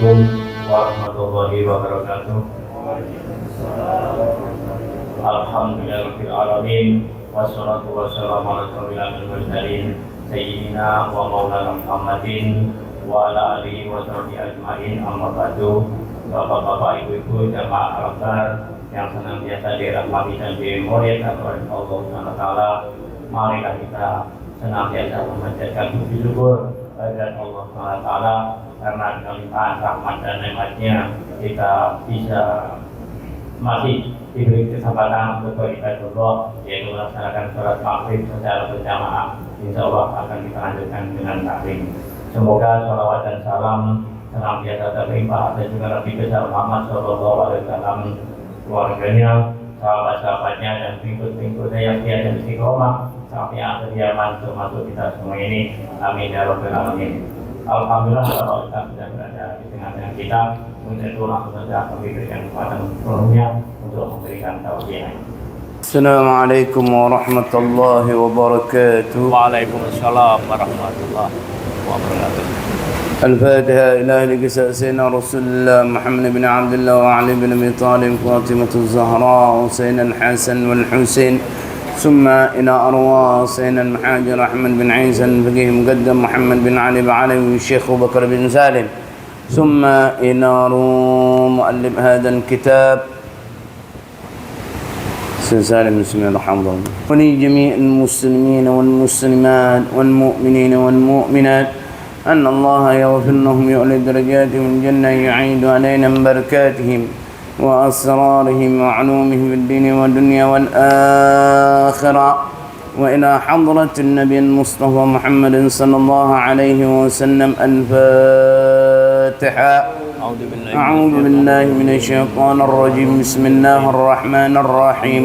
Assalamualaikum warahmatullahi wabarakatuh. Alhamdulillahirabbil alamin wassalatu wassalamu ala asyrofil mursalin sayyidina wa maulana Muhammadin wa ala alihi wa sahbihi ajmain. Amma ba'du. Bapak-bapak, ibu-ibu, jamaah al-Ansar yang senantiasa dirahmati dan dimuliakan oleh Allah Subhanahu wa taala, marilah kita senantiasa memanjatkan puji syukur kehadirat Allah Subhanahu wa taala karena dengan limpahan rahmat dan nikmatnya kita bisa masih diberi kesempatan untuk beribadah, yaitu melaksanakan sholat maghrib secara berjamaah. Insya Allah akan kita lanjutkan dengan taklim. Semoga sholawat dan salam senantiasa terlimpah atas juga Nabi besar Muhammad SAW, keluarganya, sahabat-sahabatnya, dan pengikut-pengikutnya yang setia dan istiqomah sampai akhir zaman termasuk kita semua ini. Amin ya rabbal alamin. Alhamdulillah kalau kita sudah berada di tengah-tengah kita, untuk itu langsung saja kami berikan kesempatan seluruhnya untuk memberikan tausiah. Assalamualaikum warahmatullahi wabarakatuh. Waalaikumsalam warahmatullahi wabarakatuh. الفاتحة إلى أهل سيدنا رسول الله محمد بن عبد الله وعلي بن أبي طالب فاطمة الزهراء وسيدنا الحسن والحسين ثم إلى أرواح سيدنا المحاجر أحمد بن عيسى الفقيه مقدم محمد بن علي بعلوي والشيخ أبو بكر بن سالم ثم إلى روح مؤلف هذا الكتاب سالم بسم الله الرحمن الرحيم ولجميع المسلمين والمسلمات والمؤمنين والمؤمنات أن الله يغفر لهم يعلي درجاتهم الجنة يعيد علينا من بركاتهم وأسرارهم وعلومهم في الدين والدنيا والآخرة وإلى حضرة النبي المصطفى محمد صلى الله عليه وسلم الفاتحة. أعوذ بالله من الشيطان الرجيم. بسم الله الرحمن الرحيم.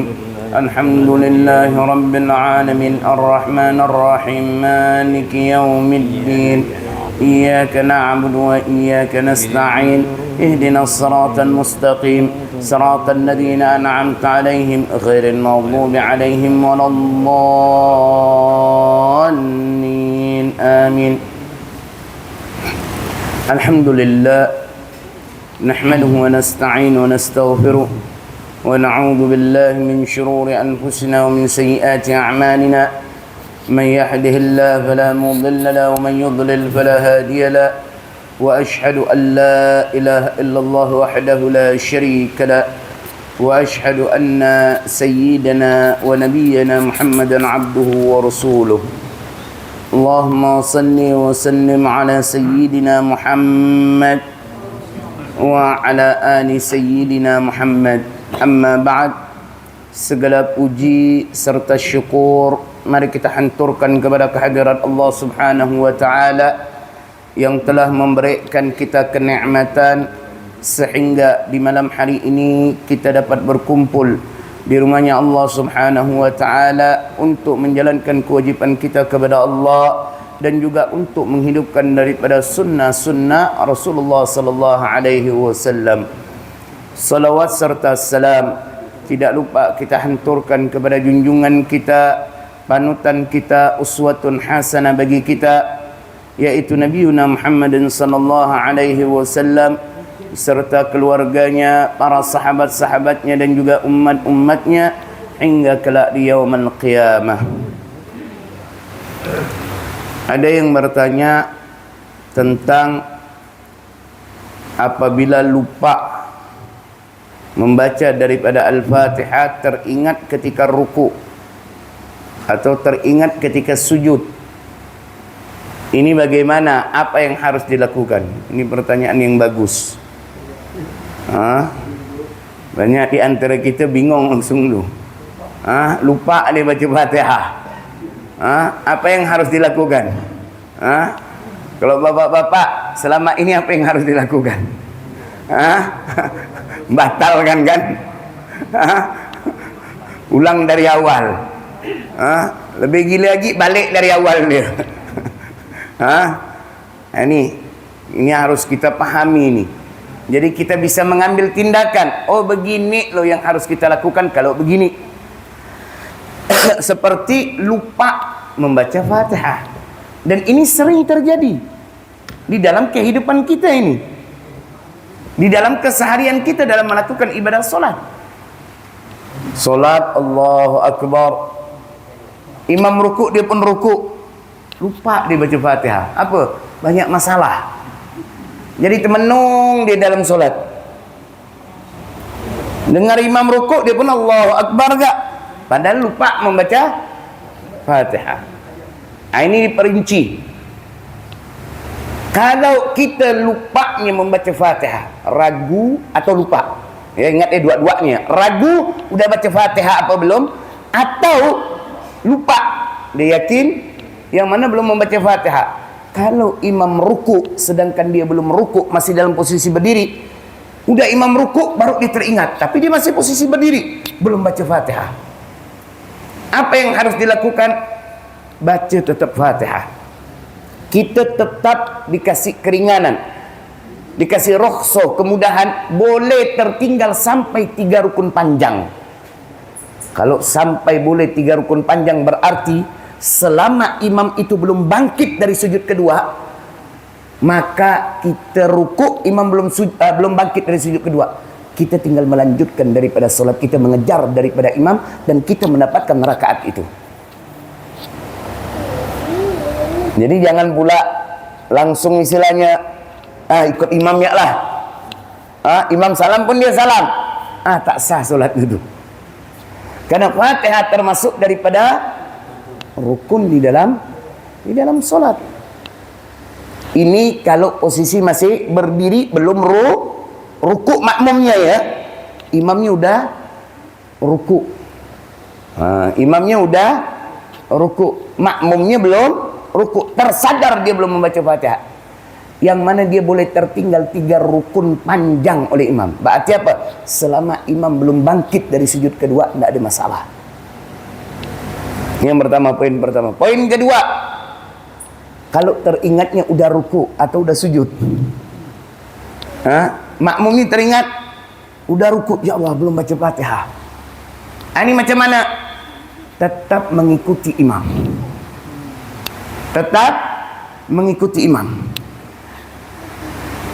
الحمد لله رب العالمين الرحمن الرحيم مالك يوم الدين إياك نعبد وإياك نستعين اهدنا الصراط المستقيم صراط الذين أنعمت عليهم غير المغضوب عليهم ولا الضالين آمين. الحمد لله نحمده ونستعين ونستغفره ونعوذ بالله من شرور أنفسنا ومن سيئات أعمالنا. من يهده الله فلا مضل له ومن يضلل فلا هادي له وأشهد أن لا إله إلا الله وحده لا شريك له وأشهد أن سيدنا ونبينا محمدا عبده ورسوله. اللهم صل وسلم على سيدنا محمد وعلى آل سيدنا محمد. Amma ba'd. Segala puji serta syukur mari kita hanturkan kepada kehadirat Allah Subhanahu wa taala yang telah memberikan kita kenikmatan sehingga di malam hari ini kita dapat berkumpul di rumahnya Allah Subhanahu wa taala untuk menjalankan kewajipan kita kepada Allah dan juga untuk menghidupkan daripada sunnah-sunnah Rasulullah sallallahu alaihi wasallam. Salawat serta salam tidak lupa kita hanturkan kepada junjungan kita, panutan kita, uswatun hasanah bagi kita, yaitu Nabiuna Muhammadin sallallahu alaihi wasallam serta keluarganya, para sahabat-sahabatnya dan juga umat-umatnya hingga kelak di yaumul qiyamah. Ada yang bertanya tentang apabila lupa membaca daripada Al-Fatihah teringat ketika ruku atau teringat ketika sujud. Ini bagaimana? Apa yang harus dilakukan? Ini pertanyaan yang bagus. Banyak di antara kita bingung langsung tu. Lupa dia baca Fatihah. Apa yang harus dilakukan? Kalau bapak-bapak selama ini apa yang harus dilakukan? Batalkan kan? Ulang dari awal. Lebih gila lagi balik dari awal dia. Ini harus kita pahami ini. Jadi kita bisa mengambil tindakan. Oh begini loh yang harus kita lakukan kalau begini. Seperti lupa membaca Fatihah. Dan ini sering terjadi di dalam kehidupan kita ini. di dalam keseharian kita dalam melakukan ibadah solat. Solat Allahu Akbar, imam rukuk dia pun rukuk, lupa dia baca Fatihah. Apa? Banyak masalah. Jadi termenung dia dalam solat. Dengar imam rukuk dia pun Allahu Akbar gak? Padahal lupa membaca Fatihah. Ini diperinci. Kalau kita lupanya membaca Fatihah, ragu atau lupa, ya ingat dua-duanya, ragu udah baca Fatihah apa belum, atau lupa, dia yakin yang mana belum membaca Fatihah. Kalau imam ruku sedangkan dia belum ruku, masih dalam posisi berdiri, udah imam ruku baru dia teringat, tapi dia masih posisi berdiri, belum baca Fatihah. Apa yang harus dilakukan? Baca tetap Fatihah. Kita tetap dikasih keringanan, dikasih rukhsah, kemudahan, boleh tertinggal sampai 3 rukun panjang. Kalau sampai boleh 3 rukun panjang berarti selama imam itu belum bangkit dari sujud kedua, maka kita rukuk, imam belum bangkit dari sujud kedua, kita tinggal melanjutkan daripada solat kita, mengejar daripada imam, dan kita mendapatkan rakaat itu. Jadi jangan pula langsung istilahnya ikut imamnya lah. Imam salam pun dia salam. Tak sah solat itu. Karena Fatihah termasuk daripada rukun di dalam solat. Ini kalau posisi masih berdiri, belum rukuk makmumnya ya. Imamnya udah rukuk. Imamnya udah rukuk, makmumnya belum rukuk, tersadar dia belum membaca Fatihah, yang mana dia boleh tertinggal 3 rukun panjang oleh imam. Berarti apa? Selama imam belum bangkit dari sujud kedua, tidak ada masalah. Yang pertama, poin pertama. Poin kedua, kalau teringatnya udah ruku atau udah sujud, makmum ini teringat udah ruku, ya Allah belum baca Fatihah. Ini macam mana? Tetap mengikuti imam. Tetap mengikuti imam.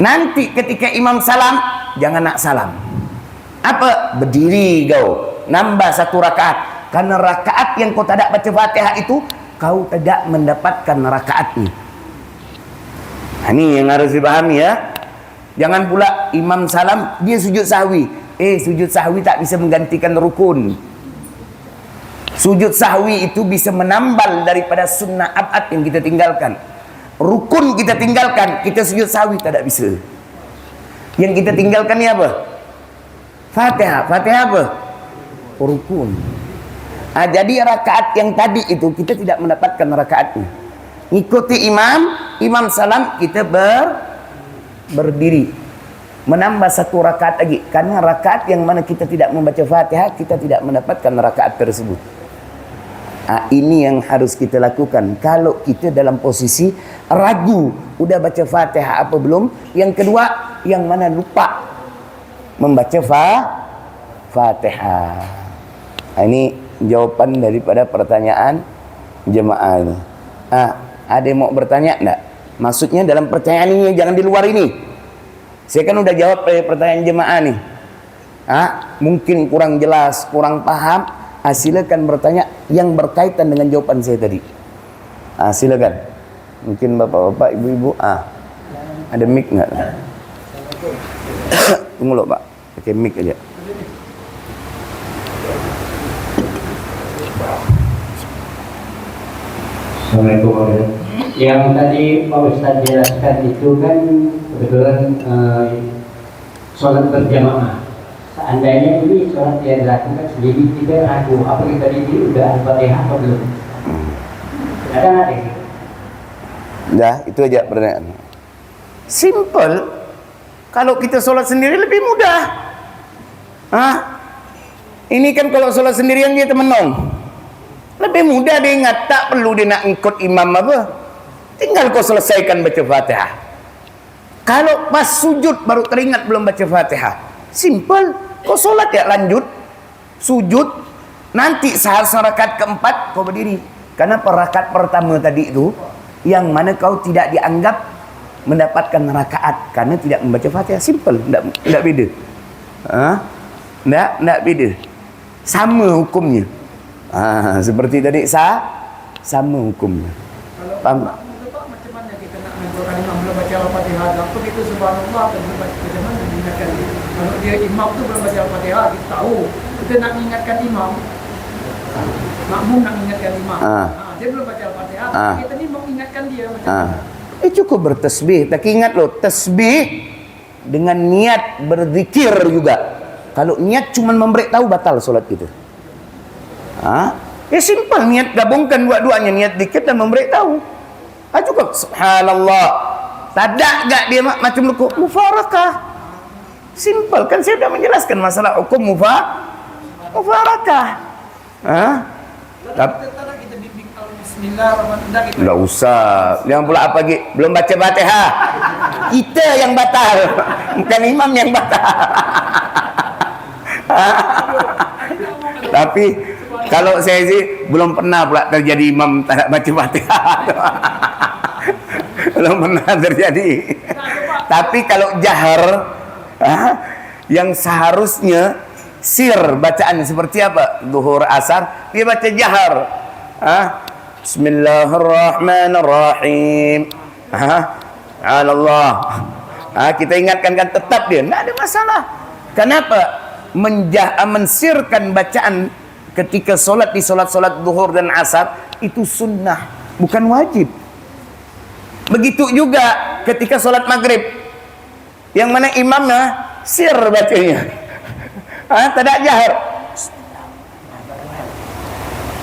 Nanti ketika imam salam, jangan nak salam. Apa? Berdiri kau, nambah 1 rakaat. Karena rakaat yang kau tidak baca Fatihah itu, kau tidak mendapatkan rakaatnya. Ini yang harus dipahami ya. Jangan pula imam salam, dia sujud sahwi. Sujud sahwi tak bisa menggantikan rukun. Sujud sahwi itu bisa menambal daripada sunnah abad yang kita tinggalkan. Rukun kita tinggalkan, kita sujud sahwi tidak bisa. Yang kita tinggalkan ni apa? Fatihah. Fatihah apa? Rukun. Jadi rakaat yang tadi itu kita tidak mendapatkan rakaatnya. Ikuti imam, imam salam, kita berdiri. Menambah 1 rakaat lagi. Karena rakaat yang mana kita tidak membaca Fatihah, kita tidak mendapatkan rakaat tersebut. Ini yang harus kita lakukan kalau kita dalam posisi ragu, udah baca Fatihah apa belum. Yang kedua, yang mana lupa membaca Fatihah. Ini jawapan daripada pertanyaan jemaah ini. Ada yang mau bertanya enggak? Maksudnya dalam pertanyaan ini, jangan di luar ini. Saya kan udah jawab pertanyaan jemaah nih. Mungkin kurang jelas, kurang paham. Silakan bertanya yang berkaitan dengan jawaban saya tadi. Silakan. Mungkin bapak-bapak, ibu-ibu. Ada mic nggak? Tunggu loh pak, pakai mic aja. Assalamualaikum warahmatullahi wabarakatuh. Yang tadi Pak Ustaz jelaskan itu kan kebetulan sholat berjamaah. Seandainya ini sholat yang dilakukan sendiri, kita ragu apa kita ini udah Al-Fatihah atau belum? Ada nggak gitu? Ya, itu aja pertanyaan. Simple. Kalau kita sholat sendiri lebih mudah. Ini kan kalau sholat sendirian dia temenong. Lebih mudah dia ingat, tak perlu dia nak ikut imam apa. Tinggal kau selesaikan baca Fatihah. Kalau pas sujud baru teringat belum baca Fatihah, simple. Kau sholat ya lanjut, sujud, nanti rakaat keempat kau berdiri. Karena rakaat pertama tadi itu, yang mana kau tidak dianggap mendapatkan rakaat karena tidak membaca Fatihah. Simple, tidak beda. Tidak beda. Sama hukumnya. Seperti tadi sama hukumnya. Faham tak? Macam mana kita nak menentukan imam belum baca Al-Fatihah? Apa itu subhanallah dan macam mana diingatkan dia? Kalau dia imam tu belum baca Al-Fatihah, kita tahu. Kita nak mengingatkan imam. Makmum nak mengingatkan imam. Dia belum baca Al-Fatihah, kita ni mau ingatkan dia macam mana? Cukup bertasbih. Tak ingat loh, tasbih dengan niat berzikir juga. Kalau niat cuma memberitahu batal solat kita. Ya simple, niat gabungkan dua-duanya, niat zikir dan memberitahu. Cukup. Subhanallah. Tadak gak dia macam ruku? Mufarakah. Simple kan, saya sudah menjelaskan masalah hukum mufarakah. Kita bimbing Bismillahirrahmanirrahim. Enggak usah. Yang pula apa lagi? Belum baca Fatihah. Kita yang batal, bukan imam yang batal. Tapi kalau saya sih belum pernah pula terjadi imam tak baca Fatihah. Belum pernah terjadi. Tapi kalau jahar, yang seharusnya sir bacaan seperti apa? Zuhur, asar, dia baca jahar. Bismillahirrahmanirrahim. Allah. Kita ingatkan kan, tetap dia, tidak ada masalah. Kenapa? Mensirkan bacaan ketika solat di solat-solat zuhur dan asar itu sunnah, bukan wajib. Begitu juga ketika solat maghrib, yang mana imamnya sir bacanya, tidak jahar.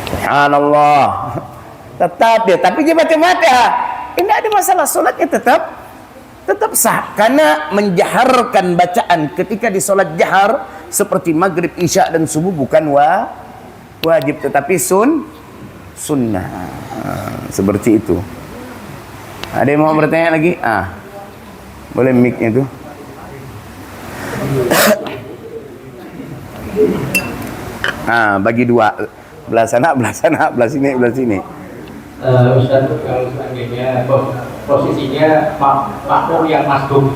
Subhanallah. Tetap dia, tapi dia baca Fatihah. Ini ada masalah, solatnya tetap sah. Karena menjaharkan bacaan ketika di solat jahar seperti maghrib, isya dan subuh bukan wajib, tetapi sunnah. Seperti itu. Ada yang mau bertanya lagi? Boleh mic-nya tuh. Bagi dua, belah sana, belah sini, belah sini. Ustaz, kalau seandainya posisinya makmum yang masbuk,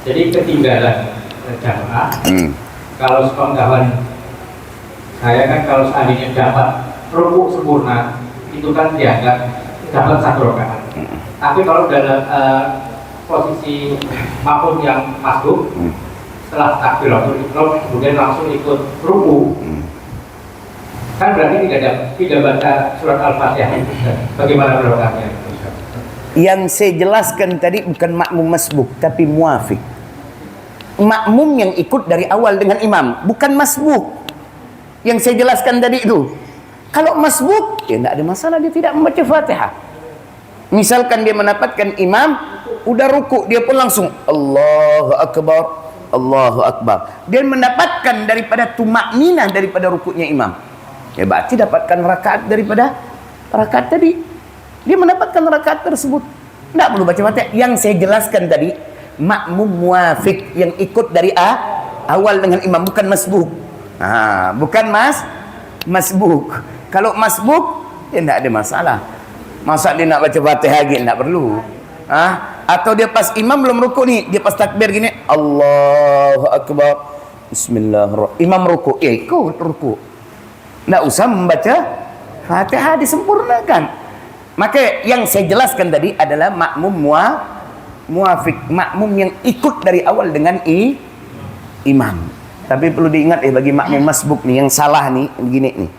jadi ketinggalan jamaah. Kalau sepengetahuan saya kan, kalau seandainya dapat rukuk sempurna, itu kan dianggap dapat 1 rakaat. Tapi kalau dalam posisi makmum yang masbuk, setelah takbiratul ihram kemudian langsung ikut rukuk, kan berarti tidak baca surat Al-Fatihah. Bagaimana belokannya? Yang saya jelaskan tadi bukan makmum masbuk, tapi muafiq. Makmum yang ikut dari awal dengan imam, bukan masbuk. Yang saya jelaskan tadi itu. Kalau masbuk, ya tidak ada masalah, dia tidak membaca Fatihah. Misalkan dia mendapatkan imam udah ruku, dia pun langsung Allahu Akbar, Allahu Akbar. Dia mendapatkan daripada tumakninah daripada rukuknya imam. Ya berarti dapatkan rakaat daripada rakaat tadi. Dia mendapatkan rakaat tersebut. Tidak perlu baca Fatihah. Yang saya jelaskan tadi, makmum muafiq yang ikut dari awal dengan imam, bukan masbuk. Bukan masbuk. Kalau masbuk, ya tidak ada masalah. Masa dia nak baca Fatihah lagi, tidak perlu. Atau dia pas imam belum rukuk nih, dia pas takbir gini, Allahu Akbar, Bismillahirrahmanirrahim. Imam rukuk, ikut rukuk. Tidak usah membaca Fatihah, disempurnakan. Maka yang saya jelaskan tadi adalah makmum muafiq, makmum yang ikut dari awal dengan imam. Tapi perlu diingat bagi makmum masbuk nih, yang salah nih, begini nih.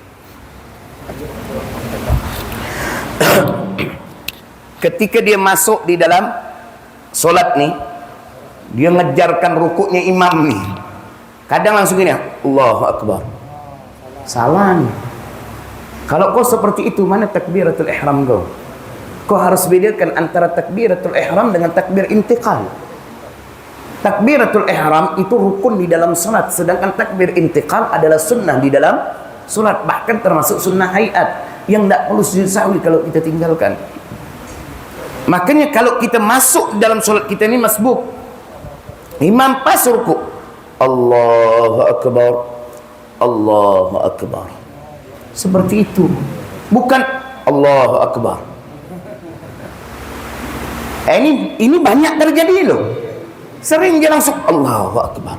Ketika dia masuk di dalam solat nih, dia ngejarkan rukuknya imam nih. Kadang langsung gini, Allahu Akbar. Salah nih. Kalau kau seperti itu, mana takbiratul ihram kau? Kau harus bedakan antara takbiratul ihram dengan takbir intiqal. Takbiratul ihram itu rukun di dalam salat, sedangkan takbir intiqal adalah sunnah di dalam salat, bahkan termasuk sunnah hayat yang tidak perlu sujud sahwi kalau kita tinggalkan. Makanya kalau kita masuk dalam salat kita ini masbuk, imam pas rukuk, Allahu Akbar, Allahu Akbar. Seperti itu. Bukan Allahu Akbar. Ini banyak terjadi loh. Sering dia langsung Allahu Akbar.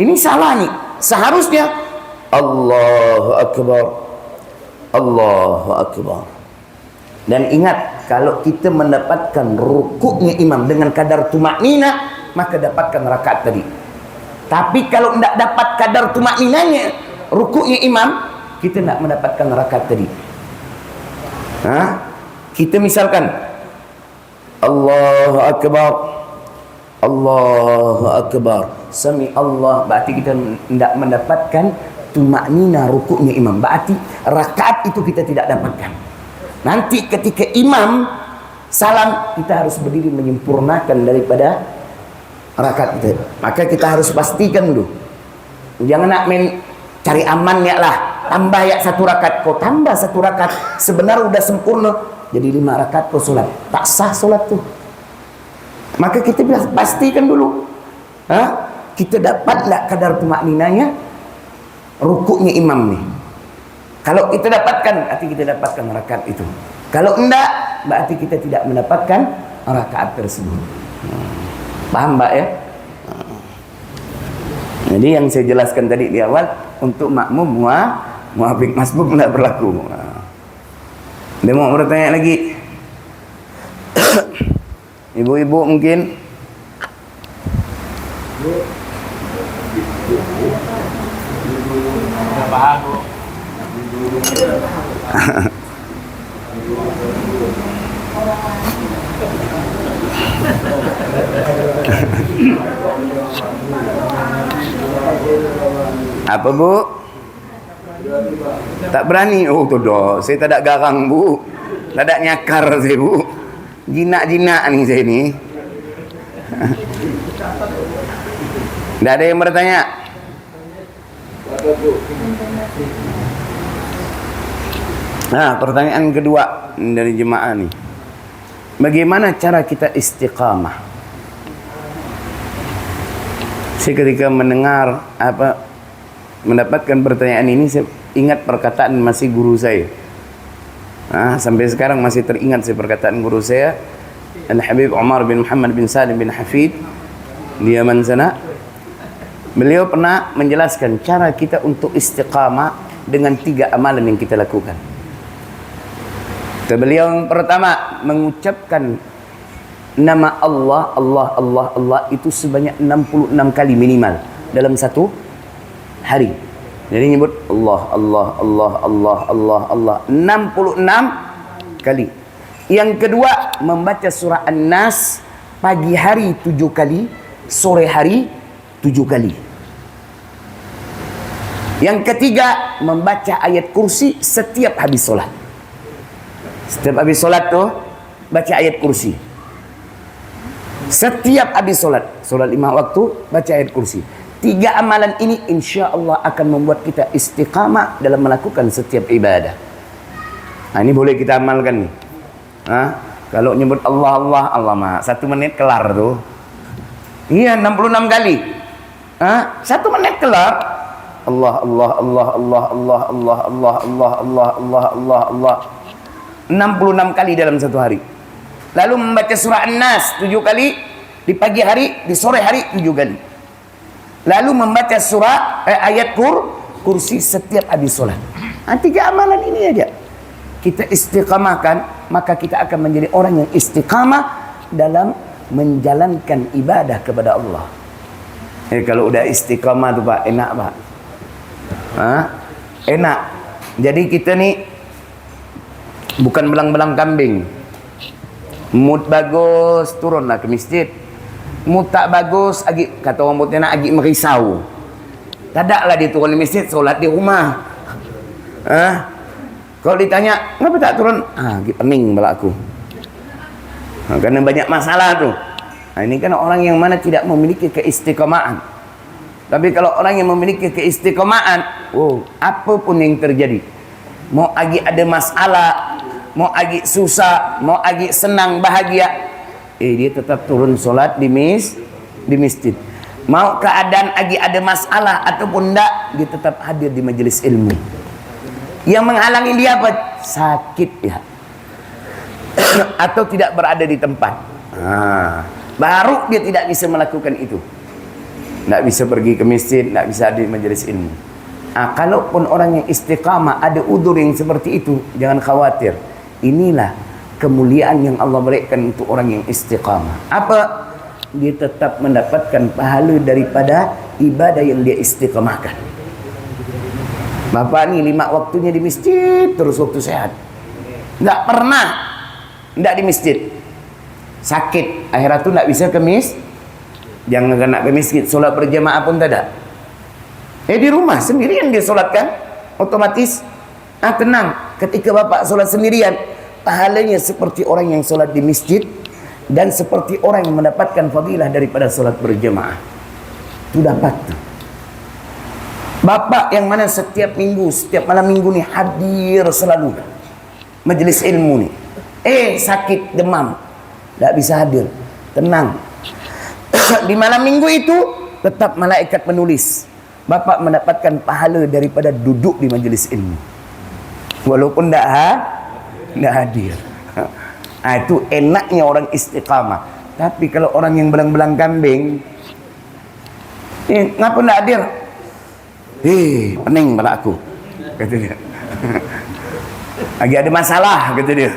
Ini salah nih. Seharusnya Allahu Akbar, Allahu Akbar. Dan ingat, kalau kita mendapatkan rukuknya imam dengan kadar tumaknina, maka dapatkan rakaat tadi. Tapi kalau tidak dapat kadar tumakninanya, rukuknya imam, kita tidak mendapatkan rakaat tadi. Kita misalkan Allahu Akbar, Allahu Akbar, Sami Allah, berarti kita tidak mendapatkan tumaknina rukuknya imam. Berarti rakaat itu kita tidak dapatkan. Nanti ketika imam salam, kita harus berdiri menyempurnakan daripada rakaat itu. Maka kita harus pastikan dulu. Jangan nak main cari amannya lah. Tambah ya 1 rakaat, kau tambah 1 rakaat, sebenarnya udah sempurna. Jadi 5 rakaat kau solat, tak sah solat tuh. Maka kita pastikan dulu, kita dapat tak kadar tumakninanya rukuknya imam nih. Kalau kita dapatkan, berarti kita dapatkan rakaat itu. Kalau enggak, berarti kita tidak mendapatkan rakaat tersebut. Paham Mbak ya? Jadi yang saya jelaskan tadi di awal, untuk makmum muafiq masbuk tidak berlaku. Dia mau bertanya lagi. Ibu-ibu mungkin. Paham, Bu. Apa Bu? Tak berani. Oh tidak, saya tak ada garang Bu. Tak ada nyakar saya Bu. Jinak-jinak nih saya ni. Tak ada yang bertanya? Pertanyaan kedua dari jemaah nih. Bagaimana cara kita istiqamah? Saya ketika mendengar mendapatkan pertanyaan ini, saya ingat perkataan masih guru saya. Sampai sekarang masih teringat saya perkataan guru saya, Al-Habib Umar bin Muhammad bin Salim bin Hafid di Yaman sana. Beliau pernah menjelaskan cara kita untuk istiqamah dengan 3 amalan yang kita lakukan. Beliau yang pertama mengucapkan nama Allah, Allah, Allah, Allah itu sebanyak 66 kali minimal dalam satu hari. Jadi nyebut Allah, Allah, Allah, Allah, Allah, Allah 66 kali. Yang kedua, membaca surah An-Nas pagi hari 7 kali, sore hari 7 kali. Yang ketiga, membaca ayat kursi setiap habis solat. Setiap habis solat tuh baca ayat kursi. Setiap habis solat 5 waktu baca ayat kursi. 3 amalan ini insya Allah akan membuat kita istiqamah dalam melakukan setiap ibadah. Ini boleh kita amalkan nih. Kalau nyebut Allah, Allah, Allah mah 1 menit kelar tuh. Iya 66 kali. 1 menit kelar. Allah, Allah, Allah, Allah, Allah, Allah, Allah, Allah, Allah, Allah, Allah, Allah. 66 kali dalam satu hari. Lalu membaca surah An-Nas 7 kali di pagi hari, di sore hari 7 kali. Lalu membaca surah ayat kursi setiap habis sholat. 3 amalan ini aja kita istiqamahkan, maka kita akan menjadi orang yang istiqamah dalam menjalankan ibadah kepada Allah. Kalau udah istiqamah tuh Pak, enak Pak. Enak. Jadi kita nih bukan belang-belang kambing. Mood bagus, turunlah ke masjid. Mood tak bagus, kata orang putih nak merisau. Tadaklah dia turun di masjid, solat di rumah. Kalau ditanya, kenapa tak turun? Pening bala aku. Karena banyak masalah tuh. Ini kan orang yang mana tidak memiliki keistiqomahan. Tapi kalau orang yang memiliki keistiqomahan, apapun yang terjadi, mau ada masalah, mau susah, mau senang, bahagia, dia tetap turun solat di masjid. Mau keadaan ada masalah ataupun enggak, dia tetap hadir di majelis ilmu. Yang menghalangi dia apa? Sakit ya. atau tidak berada di tempat. Baru dia tidak bisa melakukan itu. Tidak bisa pergi ke masjid, tidak bisa hadir majelis ilmu. Kalaupun orang yang istiqamah ada udzur yang seperti itu, jangan khawatir. Inilah kemuliaan yang Allah berikan untuk orang yang istiqamah. Apa? Dia tetap mendapatkan pahala daripada ibadah yang dia istiqamahkan. Bapak ni 5 waktunya di masjid terus waktu sehat. Tak pernah tidak di masjid. Sakit akhirat tu tak bisa ke masjid. Jangan nak ke masjid, solat berjamaah pun tak ada. Di rumah sendirian dia solatkan, otomatis tenang. Ketika bapak solat sendirian, pahalanya seperti orang yang solat di masjid dan seperti orang yang mendapatkan fadilah daripada solat berjamaah. Itu dapat tu. Bapak yang mana setiap minggu, setiap malam minggu ni hadir selalu majlis ilmu ni, sakit demam, tak bisa hadir, tenang. Di malam minggu itu tetap malaikat menulis, bapak mendapatkan pahala daripada duduk di majlis ilmu walaupun tak hadir. Itu enaknya orang istiqamah. Tapi kalau orang yang belang-belang kambing, ngapa tak hadir? Pening pula aku, kata dia. Lagi ada masalah, kata dia.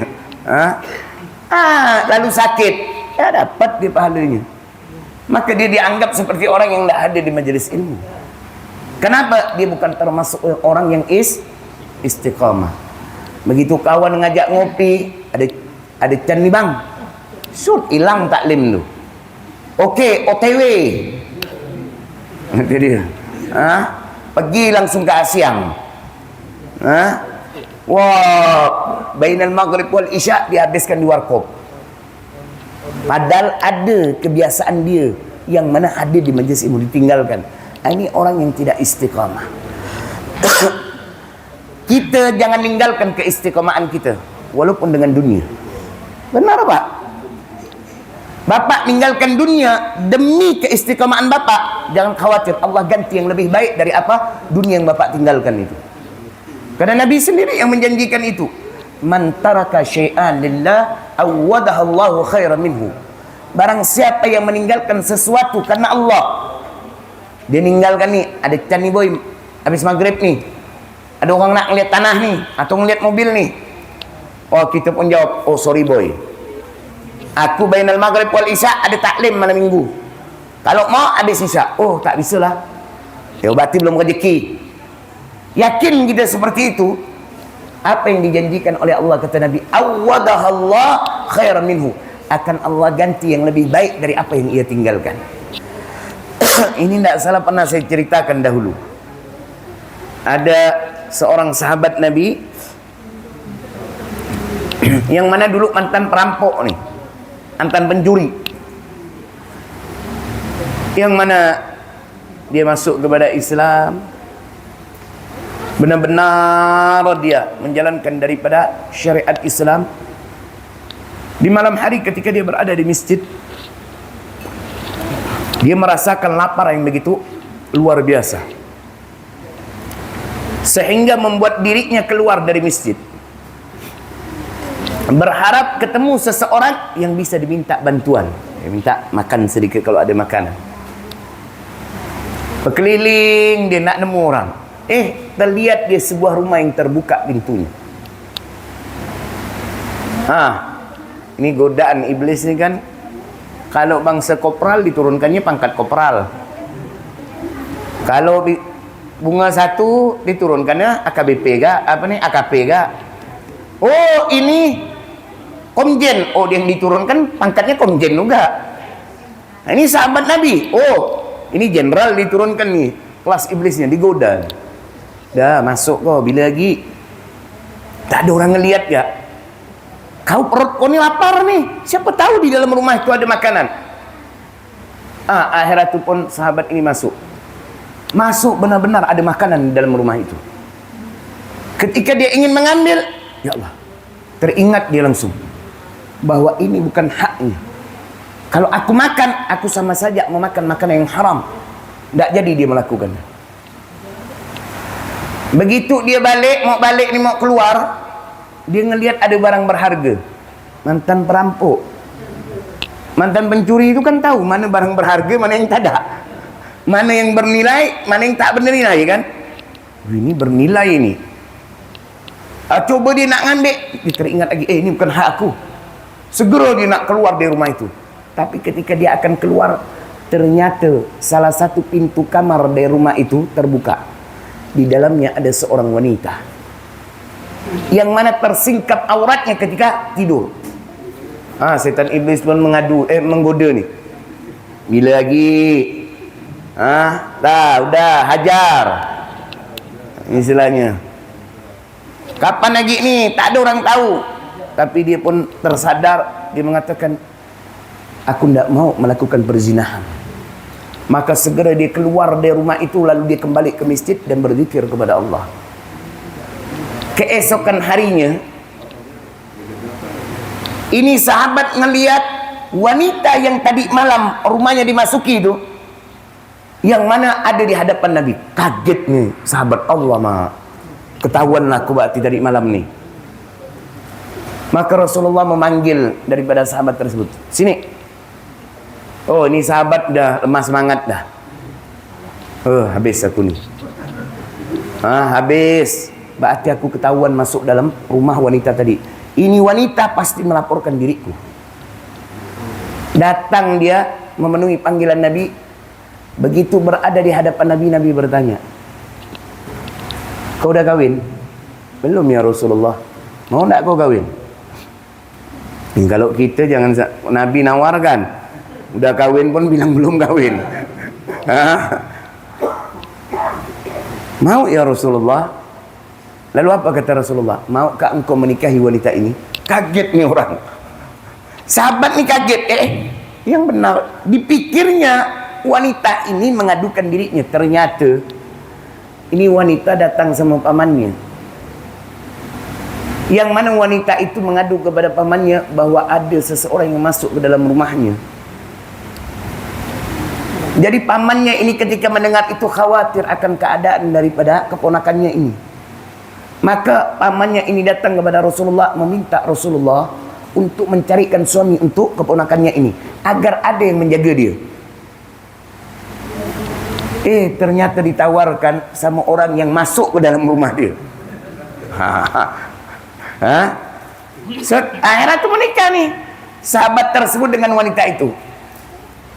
Lalu sakit, dapat dia pahalanya. Maka dia dianggap seperti orang yang tidak hadir di majelis ilmu. Kenapa? Dia bukan termasuk orang yang istiqamah. Begitu kawan ngajak ngopi, ada can ni bang, shoot, hilang taklim tu. Okey, OTW. Kata dia. Pergi langsung ke Asyang. Bainal maghrib wal isya dihabiskan di warkop. Padahal ada kebiasaan dia yang mana hadir di majlis ilmu ditinggalkan. Ini orang yang tidak istiqamah. Kita jangan tinggalkan keistiqamahan kita walaupun dengan dunia. Benar Pak? Bapak tinggalkan dunia demi keistiqamahan bapak, jangan khawatir, Allah ganti yang lebih baik dari apa dunia yang bapak tinggalkan itu. Karena Nabi sendiri yang menjanjikan itu. Man taraka syai'an lillah awwadahallahu khairan minhu. Barang siapa yang meninggalkan sesuatu karena Allah, dia meninggalkan ni, ada can ni boy, habis maghrib ni, ada orang nak ngeliat tanah ni atau ngeliat mobil ni. Kita pun jawab, sorry boy, aku bainal maghrib wal isya ada taklim malam minggu. Kalau mau habis isya, tak bisa lah. Berarti belum rezeki. Yakin kita seperti itu. Apa yang dijanjikan oleh Allah, kata Nabi, awwadahallah khairan minhu, akan Allah ganti yang lebih baik dari apa yang ia tinggalkan. Ini tidak salah pernah saya ceritakan dahulu. Ada seorang sahabat Nabi yang mana dulu mantan perampok nih, mantan pencuri, yang mana dia masuk kepada Islam, benar-benar dia menjalankan daripada syariat Islam. Di malam hari ketika dia berada di masjid, dia merasakan lapar yang begitu luar biasa, sehingga membuat dirinya keluar dari masjid, berharap ketemu seseorang yang bisa diminta bantuan. Dia minta makan sedikit kalau ada makanan. Berkeliling dia nak nemu orang. Terlihat dia sebuah rumah yang terbuka pintunya. Ini godaan iblis ni kan. Kalau bangsa kopral diturunkannya pangkat kopral. Kalau bunga satu diturunkannya AKBP ga? AKP ga? Ini komjen. Dia yang diturunkan pangkatnya komjen juga. Ini sahabat Nabi. Ini jenderal diturunkan nih. Kelas iblisnya digoda. Dah masuk kau, bila lagi? Tak ada orang ngelihat ya. Kau perut kau ni lapar nih. Siapa tahu di dalam rumah itu ada makanan. Akhirat itu pun sahabat ini masuk. Masuk benar-benar ada makanan di dalam rumah itu. Ketika dia ingin mengambil, ya Allah, teringat dia langsung bahwa ini bukan haknya. Kalau aku makan, aku sama saja memakan makanan yang haram. Tak jadi dia melakukannya. Begitu dia mau balik ni, mau keluar, dia ngelihat ada barang berharga. mantan perampok, mantan pencuri itu kan tahu mana barang berharga, mana yang tak ada, mana yang bernilai, mana yang tak bernilai kan. Ini bernilai ini. Coba dia nak ngambil, dia teringat lagi, ini bukan hak aku. Segera dia nak keluar dari rumah itu. Tapi ketika dia akan keluar, ternyata salah satu pintu kamar dari rumah itu terbuka. Di dalamnya ada seorang wanita yang mana tersingkap auratnya ketika tidur. Setan iblis pun menggoda ni. Bila lagi? Udah hajar. Istilahnya. Kapan lagi ni? Tak ada orang tahu. Tapi dia pun tersadar, dia mengatakan, aku tidak mau melakukan perzinahan. Maka segera dia keluar dari rumah itu, lalu dia kembali ke masjid dan berzikir kepada Allah. Keesokan harinya, ini sahabat ngelihat wanita yang tadi malam rumahnya dimasuki itu, yang mana ada di hadapan Nabi. Kaget nih sahabat Allah, ketahuanlah aku berarti tadi malam nih. Maka Rasulullah memanggil daripada sahabat tersebut, sini. Oh, ini sahabat dah lemah semangat dah. Habis aku nih. Habis. Berarti aku ketahuan masuk dalam rumah wanita tadi. Ini wanita pasti melaporkan diriku. Datang dia memenuhi panggilan Nabi. Begitu berada di hadapan Nabi, Nabi bertanya, kau udah kawin? Belum ya Rasulullah. Mau tak kau kawin? Kalau kita jangan, Nabi nawarkan, udah kawin pun bilang belum kawin. Mau ya Rasulullah. Lalu apa kata Rasulullah? Maukah engkau menikahi wanita ini? Kaget nih orang. Sahabat nih kaget. Yang benar, dipikirnya wanita ini mengadukan dirinya. Ternyata ini wanita datang sama pamannya. Yang mana wanita itu mengadu kepada pamannya bahwa ada seseorang yang masuk ke dalam rumahnya. Jadi pamannya ini ketika mendengar itu khawatir akan keadaan daripada keponakannya ini. Maka pamannya ini datang kepada Rasulullah, meminta Rasulullah untuk mencarikan suami untuk keponakannya ini, agar ada yang menjaga dia. Ternyata ditawarkan sama orang yang masuk ke dalam rumah dia. Akhirnya itu menikah nih sahabat tersebut dengan wanita itu.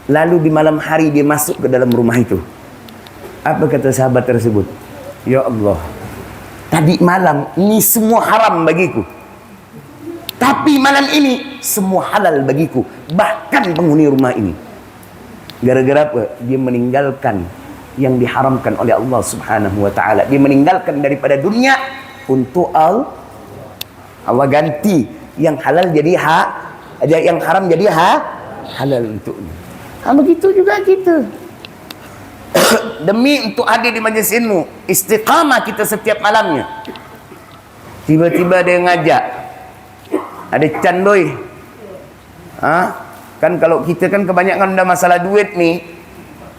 Lalu di malam hari dia masuk ke dalam rumah itu. Apa kata sahabat tersebut? Ya Allah, tadi malam ini semua haram bagiku, tapi malam ini semua halal bagiku, bahkan penghuni rumah ini. Gara-gara apa? Dia meninggalkan yang diharamkan oleh Allah Subhanahu wa ta'ala. Dia meninggalkan daripada dunia untuk Allah ganti yang halal jadi yang haram jadi halal untuknya. Begitu juga kita. Demi untuk hadir di majlis ilmu, istiqamah kita setiap malamnya. Tiba-tiba dia ngajak, ada candoi. Kan kalau kita kan kebanyakan udah masalah duit nih,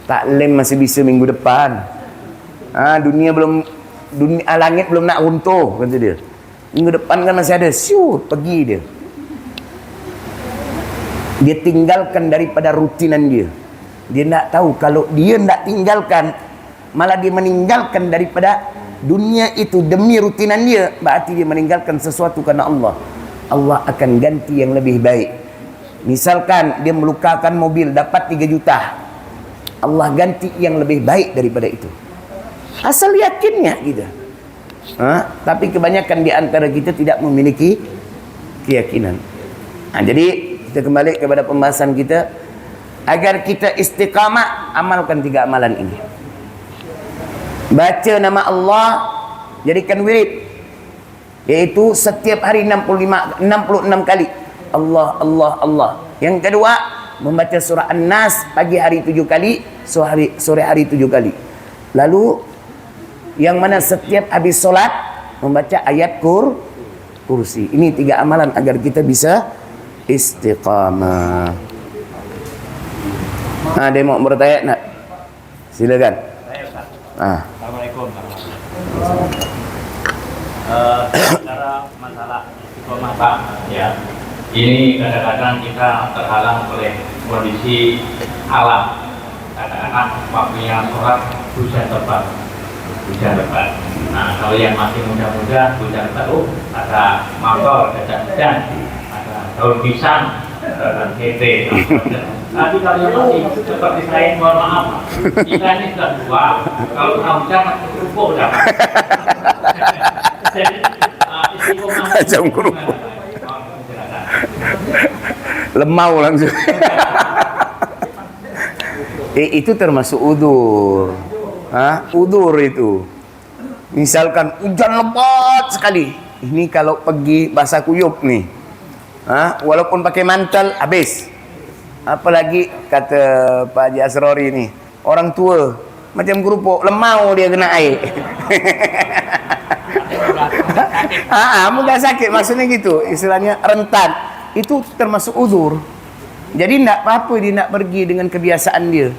taklim masih bisa minggu depan. Langit belum nak runtuh, kata dia. Minggu depan kan masih ada, pergi dia. Dia tinggalkan daripada rutinan dia. Dia tak tahu kalau dia tak tinggalkan, malah dia meninggalkan daripada dunia itu demi rutinan dia, berarti dia meninggalkan sesuatu karena Allah. Allah akan ganti yang lebih baik. Misalkan dia melukakan mobil dapat 3 juta, Allah ganti yang lebih baik daripada itu. Asal yakinnya gitu. Tapi kebanyakan di antara kita tidak memiliki keyakinan. Jadi kita kembali kepada pembahasan kita. Agar kita istiqamah, amalkan 3 amalan ini. Baca nama Allah, jadikan wirid, yaitu setiap hari 66 kali. Allah, Allah, Allah. Yang kedua, membaca surah An-Nas pagi hari 7 kali, sore hari 7 kali. Lalu yang mana setiap habis solat membaca ayat kursi. Ini 3 amalan agar kita bisa istiqamah. Dia mau bertanya nak? Silakan. Assalamualaikum warahmatullahi wabarakatuh. Secara masalah istiqomah Pak, ya. Ini kadang-kadang kita terhalang oleh kondisi alam. Kadang-kadang waktunya sholat hujan lebat. Nah, kalau yang masih muda-muda hujan lebat, ada motor, ada hujan, ada daun pisang, dan tete. Tapi kalau yang masih seperti saya, mohon maaf, kita ini sudah tua. Kalau hujan kerupuk udah. Macam kerupuk. Lemau langsung. Itu termasuk udur. Udur itu. Misalkan hujan lebat sekali. Ini kalau pergi basah kuyup nih. Walaupun pakai mantel habis. Apalagi kata Pak Haji Asrori nih, orang tua macam kerupuk, lemau dia kena air. Mudah sakit maksudnya gitu, istilahnya rentan. Itu termasuk udur. Jadi tidak apa-apa dia nak pergi dengan kebiasaan dia.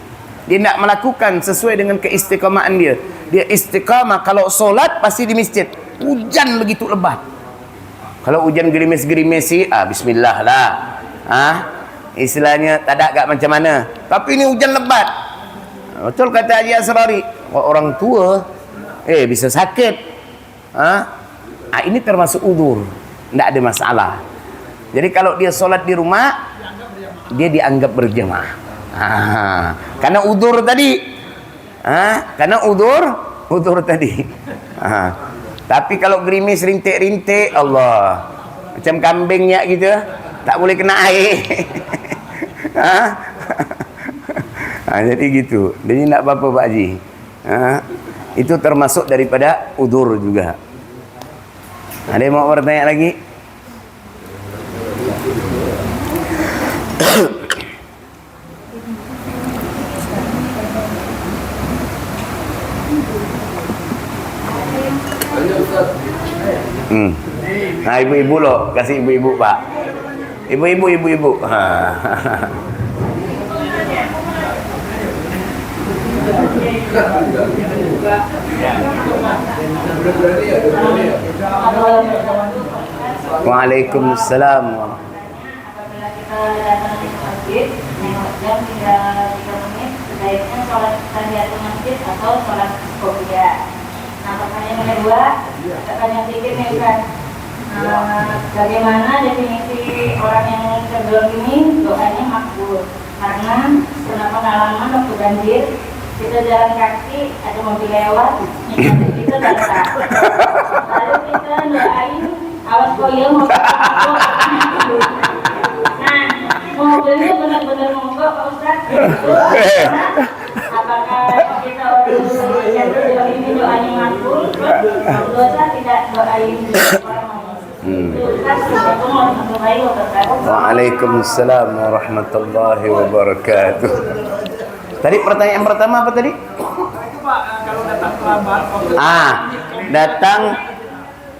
Dia nak melakukan sesuai dengan keistiqamahan dia. Dia istiqamah kalau solat pasti di masjid. Hujan begitu lebat. Kalau hujan gerimis-gerimis sih, bismillah lah. Istilahnya tak ada agak macam mana. Tapi ini hujan lebat. Betul kata Haji Asrari. Orang tua bisa sakit. Ini termasuk udur. Tidak ada masalah. Jadi kalau dia solat di rumah, dia dianggap berjemaah. Karena udur tadi. Karena udur tadi. Tapi kalau gerimis rintik-rintik, Allah, macam kambingnya gitu, tak boleh kena air. Jadi gitu. Jadi nak apa-apa Pak Haji. Itu termasuk daripada udur juga. Ada yang mau bertanya lagi? Ibu-ibu loh, kasih ibu-ibu Pak. Ibu-ibu. Waalaikumsalam. Apabila kita datang ke masjid, nengok jam tinggal 3 menit, sebaiknya sholat tahiyatul masjid atau sholat qobliyah. Nah, pertanyaan yang kedua, pertanyaan sedikit nih Ustaz. Bagaimana definisi orang yang tergolong ini doanya makbul? Karena pernah pengalaman waktu banjir, kita jalan kaki, ada mobil lewat, kita datang. Lalu kita doain, awas koil mau Nah, mobilnya benar-benar mogok Pak Ustaz. Apakah kita orang yang tergolong ini doanya makbul? Dosa tidak doain orang lain. Waalaikumsalam warahmatullahi wabarakatuh. Tadi pertanyaan pertama apa tadi? Kalau datang terlambat. Datang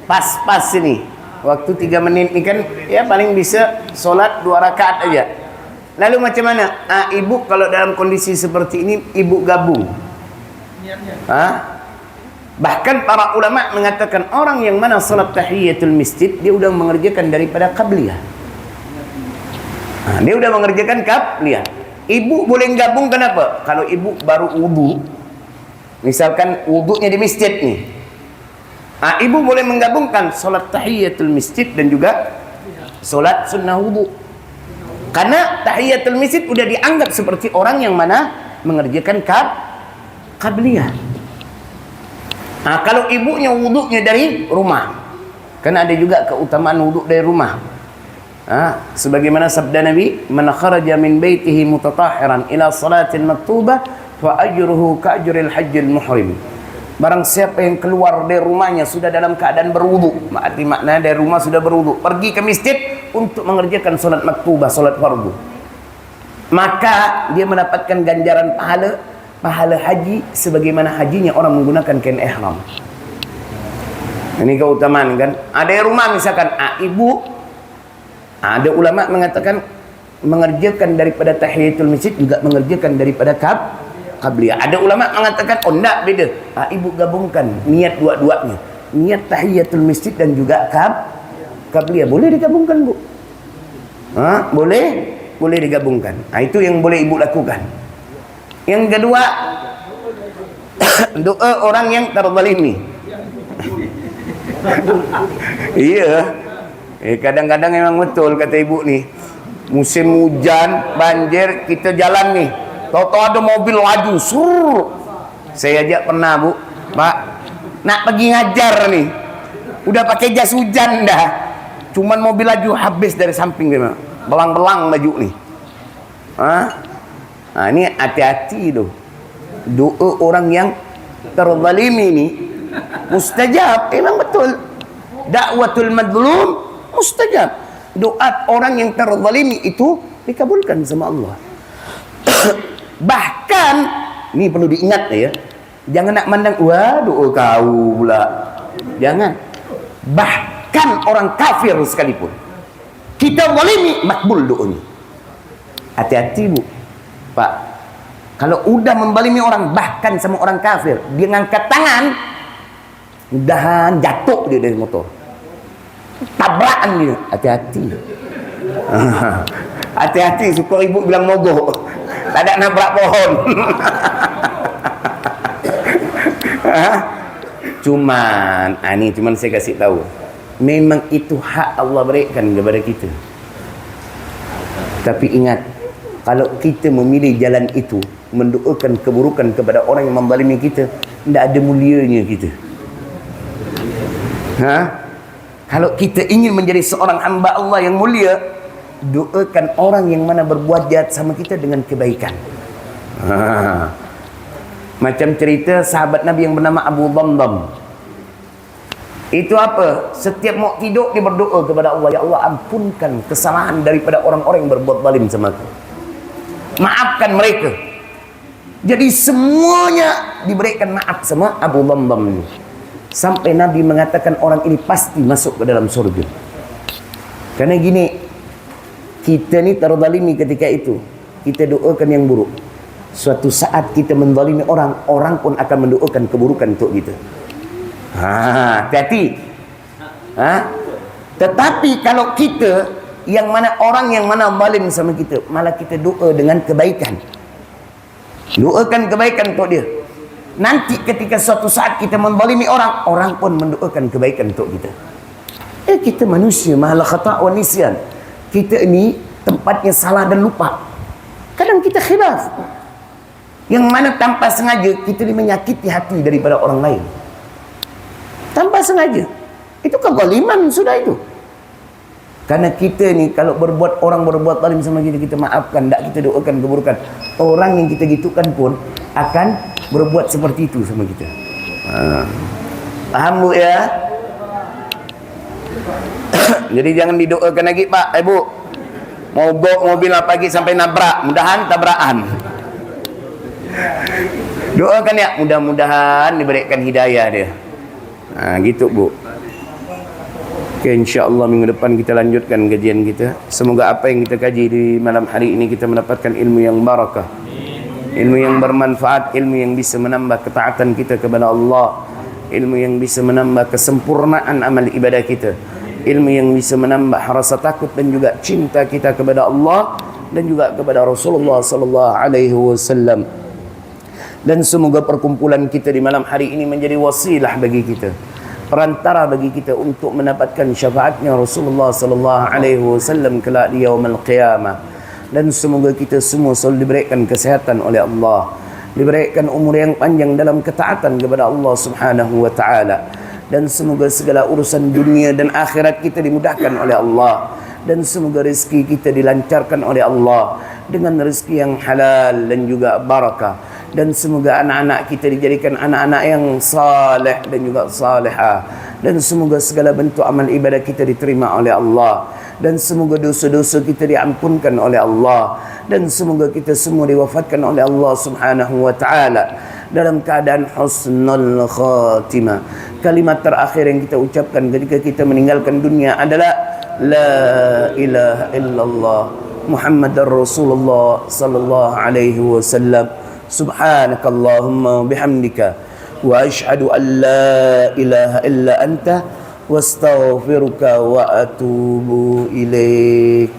pas-pas ini. Waktu 3 menit ini kan ya paling bisa sholat 2 rakaat aja. Lalu macam mana? Ibu kalau dalam kondisi seperti ini ibu gabung. Bahkan para ulama mengatakan orang yang mana salat tahiyatul masjid dia sudah mengerjakan daripada qabliyah. Dia sudah mengerjakan qabliyah. Ibu boleh gabung kenapa? Kalau ibu baru wudu, misalkan wudunya di masjid nih. Ibu boleh menggabungkan salat tahiyatul masjid dan juga salat sunnah wudu. Karena tahiyatul masjid sudah dianggap seperti orang yang mana mengerjakan qabliyah. Kalau ibunya wuduknya dari rumah, karena ada juga keutamaan wuduk dari rumah. Sebagaimana sabda Nabi, "Man kharaja min baitihi mutatahhiran ila salatin maktubah fa ajruhu ka ajril hajjil muhrim." Barang siapa yang keluar dari rumahnya sudah dalam keadaan berwudu, makna dari rumah sudah berwudu, pergi ke masjid untuk mengerjakan salat maktubah, salat fardu, maka dia mendapatkan ganjaran pahala haji sebagaimana hajinya orang menggunakan kain ihram. Ini keutamaan kan. Ada rumah misalkan ibu, ada ulama mengatakan mengerjakan daripada tahiyatul masjid juga mengerjakan daripada qabliyah. Ada ulama mengatakan enggak, beda. Ibu gabungkan niat dua-duanya. Niat tahiyatul masjid dan juga qabliyah. Boleh digabungkan, Bu. Boleh digabungkan. Itu yang boleh ibu lakukan. Yang kedua, doa orang yang terzalimi. Iya. Kadang-kadang memang betul kata ibu nih. Musim hujan, banjir, kita jalan nih. Tahu-tahu ada mobil laju, Saya ajak pernah, Bu. Pak, nak pergi ngajar nih. Udah pakai jas hujan dah. Cuman mobil laju habis dari samping dia. Belang-belang baju nih. Ini hati-hati tuh. Doa orang yang terzalimi ini mustajab. Memang betul. Dakwatul madlum mustajab. Doa orang yang terzalimi itu dikabulkan sama Allah. Bahkan ini perlu diingat ya. Jangan nak mandang, wah doa kau pula. Jangan. Bahkan orang kafir sekalipun, kita zalimi, makbul doanya. Hati-hati, Bu. Pak, kalau udah membalimi orang, bahkan sama orang kafir, dia ngangkat tangan, mudahan jatuh dia dari motor. Tabrakan dia. Hati-hati. Hati-hati, syukur ibu bilang mogok. Tak ada nabrak pohon. Cuman saya kasih tahu, memang itu hak Allah berikan kepada kita. Tapi ingat, kalau kita memilih jalan itu, mendoakan keburukan kepada orang yang membalimi kita, tidak ada mulianya kita. Kalau kita ingin menjadi seorang hamba Allah yang mulia, doakan orang yang mana berbuat jahat sama kita dengan kebaikan. Macam cerita sahabat Nabi yang bernama Abu Dhamdam. Itu apa? Setiap mau tidur dia berdoa kepada Allah, ya Allah ampunkan kesalahan daripada orang-orang yang berbuat zalim sama aku. Maafkan mereka. Jadi semuanya diberikan maaf sama Abu Dhamdam ini. Sampai Nabi mengatakan orang ini pasti masuk ke dalam surga. Karena gini, kita ni terzalimi ketika itu, kita doakan yang buruk. Suatu saat kita menzalimi orang, orang pun akan mendoakan keburukan untuk kita. Hati-hati. Tetapi kalau kita yang mana orang yang mana zalim sama kita, malah kita doa dengan kebaikan. Doakan kebaikan untuk dia. Nanti ketika suatu saat kita menzalimi orang, orang pun mendoakan kebaikan untuk kita. Kita manusia, mahala khata' wa nisyan. Kita ini tempatnya salah dan lupa. Kadang kita khilaf. Yang mana tanpa sengaja kita menyakiti hati daripada orang lain. Tanpa sengaja. Itu kezaliman sudah itu. Karena kita ni kalau orang berbuat zalim sama kita, kita maafkan, tak kita doakan keburukan. Orang yang kita gitukan pun akan berbuat seperti itu sama kita. Paham, Bu ya? Jadi jangan didoakan lagi, Pak, Ibu. Mogok mobil pagi sampai nabrak, mudahan tabrakan. Doakan ya, mudah-mudahan diberikan hidayah dia. Gitu, Bu. Oke, insyaAllah minggu depan kita lanjutkan kajian kita. Semoga apa yang kita kaji di malam hari ini kita mendapatkan ilmu yang barakah, ilmu yang bermanfaat, ilmu yang bisa menambah ketaatan kita kepada Allah, ilmu yang bisa menambah kesempurnaan amal ibadah kita, ilmu yang bisa menambah rasa takut dan juga cinta kita kepada Allah dan juga kepada Rasulullah sallallahu alaihi wasallam. Dan semoga perkumpulan kita di malam hari ini menjadi wasilah bagi kita, perantara bagi kita untuk mendapatkan syafaatnya Rasulullah sallallahu alaihi wasallam kelak di yaumul qiyamah. Dan semoga kita semua selalu diberikan kesehatan oleh Allah, diberikan umur yang panjang dalam ketaatan kepada Allah Subhanahu wa taala. Dan semoga segala urusan dunia dan akhirat kita dimudahkan oleh Allah. Dan semoga rezeki kita dilancarkan oleh Allah dengan rezeki yang halal dan juga barakah. Dan semoga anak-anak kita dijadikan anak-anak yang saleh dan juga salihah. Dan semoga segala bentuk amal ibadah kita diterima oleh Allah. Dan semoga dosa-dosa kita diampunkan oleh Allah. Dan semoga kita semua diwafatkan oleh Allah Subhanahu wa taala dalam keadaan husnul khatimah. Kalimat terakhir yang kita ucapkan ketika kita meninggalkan dunia adalah la ilaha illallah Muhammadar Rasulullah sallallahu alaihi wasallam. Subhanakallahumma bihamdika wa ashhadu an la ilaha illa anta wastaghfiruka wa atubu ilaik.